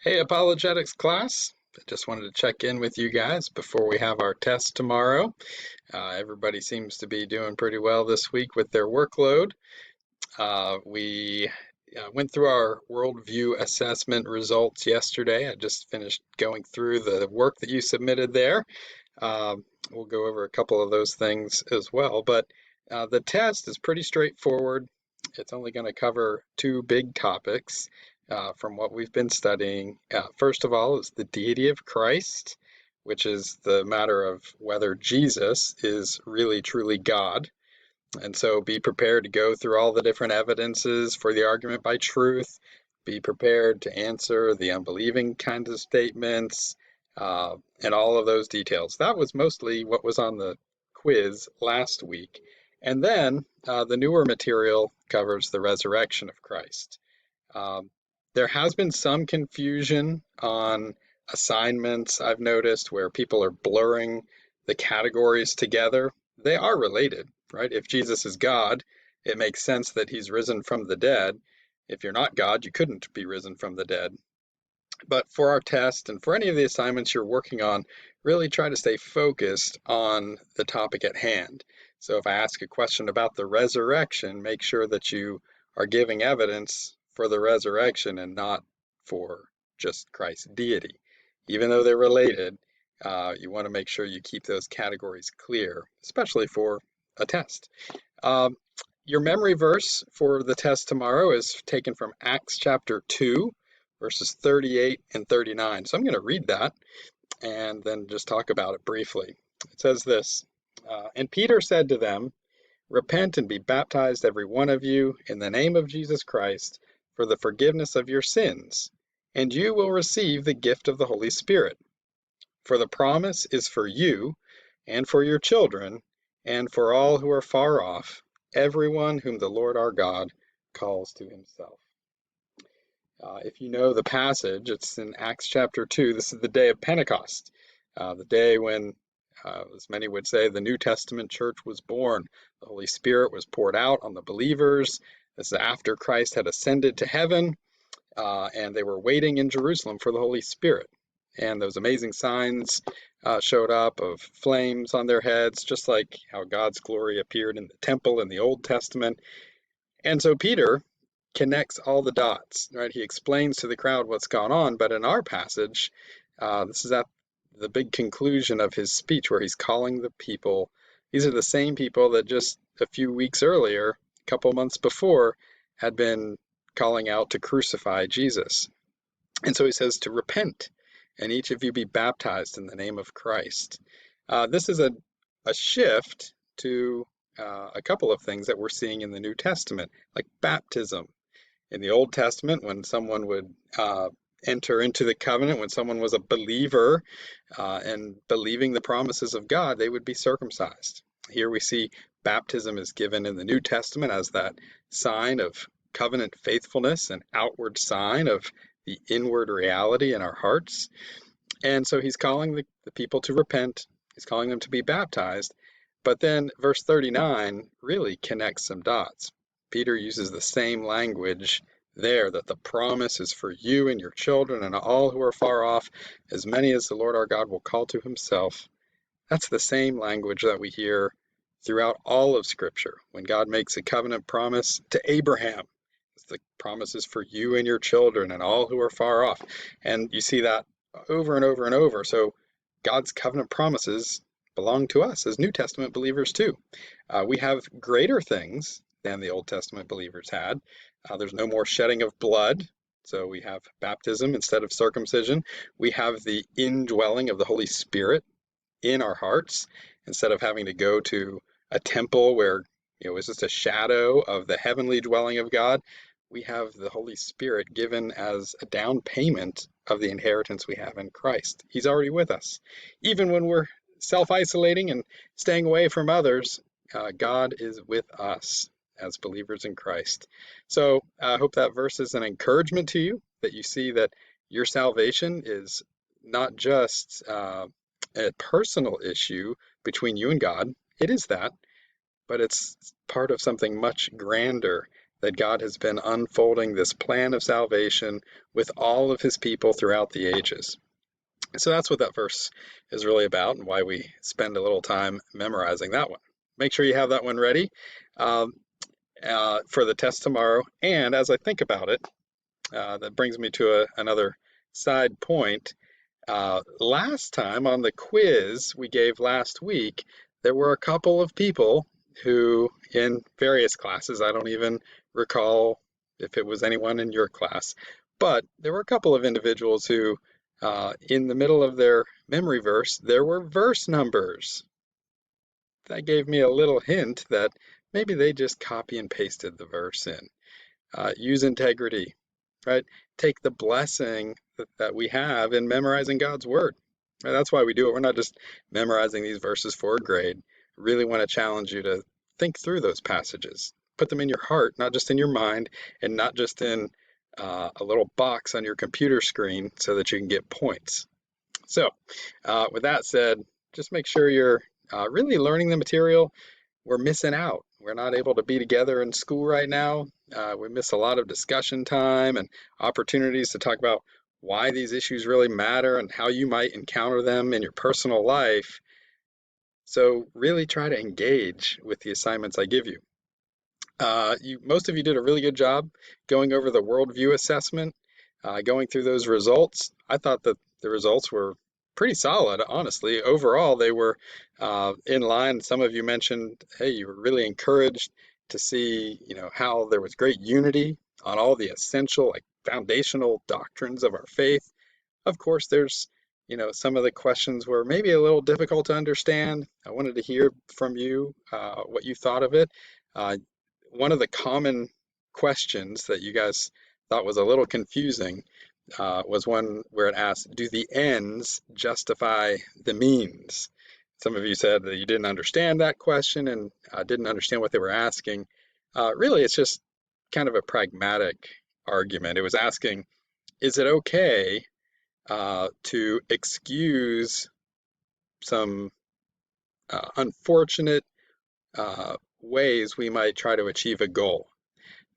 Hey, Apologetics class. I just wanted to check in with you guys before we have our test tomorrow. Everybody seems to be doing pretty well this week with their workload. We went through our worldview assessment results yesterday. I just finished going through the work that you submitted there. We'll go over a couple of those things as well, but the test is pretty straightforward. It's only going to cover two big topics from what we've been studying. First of all, is the deity of Christ, which is the matter of whether Jesus is really truly God. And so be prepared to go through all the different evidences for the argument by truth. Be prepared to answer the unbelieving kinds of statements and all of those details. That was mostly what was on the quiz last week. And then the newer material covers the resurrection of Christ. Um, there has been some confusion on assignments, I've noticed, where people are blurring the categories together. They are related, right? If Jesus is God, it makes sense that he's risen from the dead. If you're not God, you couldn't be risen from the dead. But for our test and for any of the assignments you're working on, really try to stay focused on the topic at hand. So if I ask a question about the resurrection, make sure that you are giving evidence for the resurrection and not for just Christ's deity. Even though they're related, you want to make sure you keep those categories clear, especially for a test. Um, your memory verse for the test tomorrow is taken from Acts chapter 2, verses 38 and 39. So I'm going to read that and then just talk about it briefly. It says this And Peter said to them, Repent and be baptized, every one of you, in the name of Jesus Christ, for the forgiveness of your sins, and you will receive the gift of the Holy Spirit. For the promise is for you, and for your children, and for all who are far off, everyone whom the Lord our God calls to himself. If you know the passage, it's in Acts chapter 2. This is the day of Pentecost, the day when, as many would say, the New Testament church was born. The Holy Spirit was poured out on the believers. This is after Christ had ascended to heaven, and they were waiting in Jerusalem for the Holy Spirit. And those amazing signs showed up of flames on their heads, just like how God's glory appeared in the temple in the Old Testament. And so Peter connects all the dots, right? He explains to the crowd what's gone on, but in our passage, this is at the big conclusion of his speech where he's calling the people. These are the same people that just a few weeks earlier, a couple months before, had been calling out to crucify Jesus. And so he says to repent, and each of you be baptized in the name of Christ. This is a shift to a couple of things that we're seeing in the New Testament, like baptism. In the Old Testament, when someone would enter into the covenant, when someone was a believer and believing the promises of God, they would be circumcised. Here we see baptism is given in the New Testament as that sign of covenant faithfulness, an outward sign of the inward reality in our hearts. And so he's calling the people to repent, he's calling them to be baptized. But then verse 39 really connects some dots. Peter uses the same language there, that the promise is for you and your children and all who are far off, as many as the Lord our God will call to himself. That's the same language that we hear throughout all of Scripture. When God makes a covenant promise to Abraham, the promise is for you and your children and all who are far off. And you see that over and over and over. So God's covenant promises belong to us as New Testament believers too. We have greater things than the Old Testament believers had. There's no more shedding of blood. So we have baptism instead of circumcision. We have the indwelling of the Holy Spirit in our hearts instead of having to go to a temple where it's just a shadow of the heavenly dwelling of God. We have the Holy Spirit given as a down payment of the inheritance we have in Christ. He's already with us. Even when we're self-isolating and staying away from others, God is with us as believers in Christ. So I hope that verse is an encouragement to you, that you see that your salvation is not just a personal issue between you and God. It is that, but it's part of something much grander that God has been unfolding this plan of salvation with all of his people throughout the ages. So that's what that verse is really about and why we spend a little time memorizing that one. Make sure you have that one ready um, for the test tomorrow. And as I think about it, that brings me to another side point. Last time on the quiz we gave last week, there were a couple of people who, in various classes, I don't even recall if it was anyone in your class, but there were a couple of individuals who, in the middle of their memory verse, there were verse numbers. That gave me a little hint that maybe they just copy and pasted the verse in. Use integrity, right? Take the blessing that we have in memorizing God's word. Right? That's why we do it. We're not just memorizing these verses for a grade. Really want to challenge you to think through those passages. Put them in your heart, not just in your mind, and not just in a little box on your computer screen so that you can get points. So, with that said, just make sure you're really learning the material. We're missing out. We're not able to be together in school right now. We miss a lot of discussion time and opportunities to talk about why these issues really matter and how you might encounter them in your personal life. So really try to engage with the assignments I give you. Most of you did a really good job going over the worldview assessment, going through those results. I thought that the results were pretty solid, honestly. Overall, they were in line. Some of you mentioned, hey, you were really encouraged to see, how there was great unity on all the essential, like foundational doctrines of our faith. Of course, there's, some of the questions were maybe a little difficult to understand. I wanted to hear from you what you thought of it. Uh, One of the common questions that you guys thought was a little confusing was one where it asked, do the ends justify the means? Some of you said that you didn't understand that question and didn't understand what they were asking. Really, it's just kind of a pragmatic argument. It was asking, is it okay to excuse some unfortunate ways we might try to achieve a goal?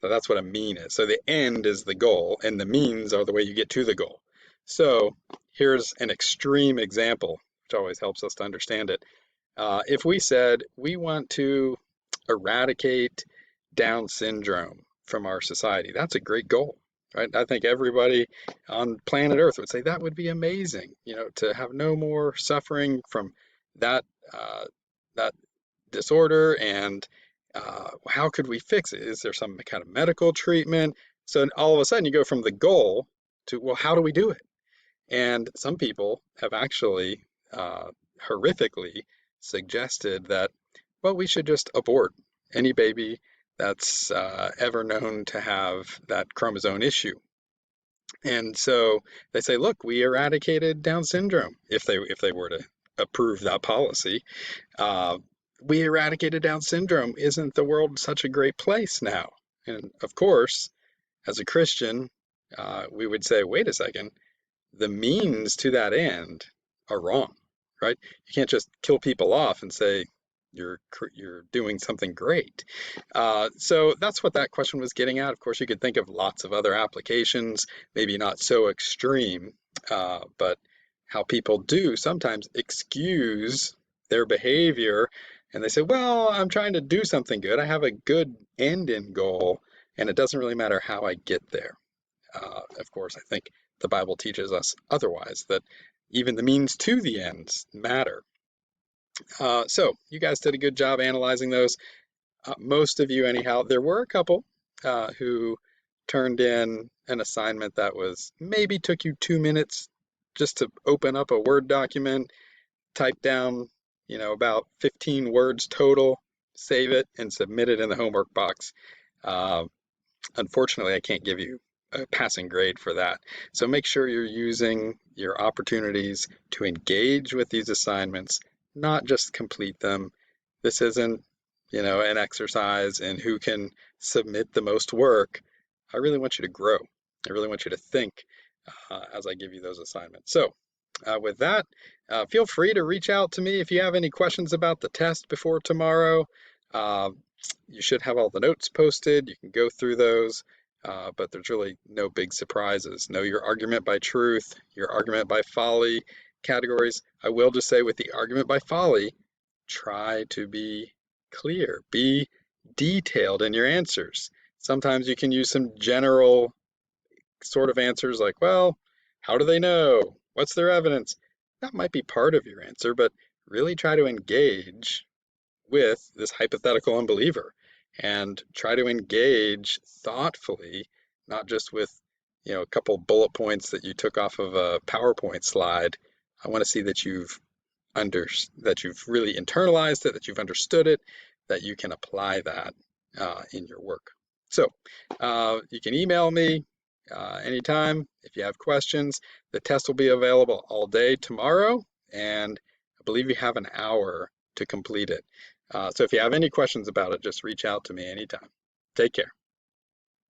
So that's what a mean is. So the end is the goal, and the means are the way you get to the goal. So here's an extreme example, which always helps us to understand it. If we said we want to eradicate Down syndrome from our society, that's a great goal, right? I think everybody on planet Earth would say that would be amazing, to have no more suffering from that that disorder, and how could we fix it? Is there some kind of medical treatment? So all of a sudden you go from the goal to, well, how do we do it? And some people have actually horrifically suggested that, well, we should just abort any baby that's ever known to have that chromosome issue. And so they say, look, we eradicated Down syndrome if they were to approve that policy. Uh, we eradicated Down syndrome. Isn't the world such a great place now? And of course, as a Christian, we would say, wait a second, the means to that end are wrong, right? You can't just kill people off and say you're doing something great. So that's what that question was getting at. Of course, you could think of lots of other applications, maybe not so extreme, but how people do sometimes excuse their behavior, and they say, well, I'm trying to do something good. I have a good end in goal, and it doesn't really matter how I get there. Of course, I think the Bible teaches us otherwise, that even the means to the ends matter. So you guys did a good job analyzing those. Most of you, anyhow. There were a couple who turned in an assignment that was maybe took you 2 minutes just to open up a Word document, type down, about 15 words total, save it, and submit it in the homework box. Uh, Unfortunately, I can't give you a passing grade for that. So make sure you're using your opportunities to engage with these assignments, not just complete them. This isn't, an exercise in who can submit the most work. I really want you to grow. I really want you to think as I give you those assignments. So with that, feel free to reach out to me if you have any questions about the test before tomorrow. Uh, You should have all the notes posted. You can go through those, but there's really no big surprises. Know your argument by truth, your argument by folly categories. I will just say with the argument by folly, try to be clear, be detailed in your answers. Sometimes you can use some general sort of answers like, well, how do they know? What's their evidence? That might be part of your answer, but really try to engage with this hypothetical unbeliever and try to engage thoughtfully, not just with, a couple bullet points that you took off of a PowerPoint slide. I want to see that under that you've really internalized it, that you've understood it, that you can apply that in your work. So you can email me anytime if you have questions. The test will be available all day tomorrow, and I believe you have an hour to complete it. So if you have any questions about it, just reach out to me anytime. Take care.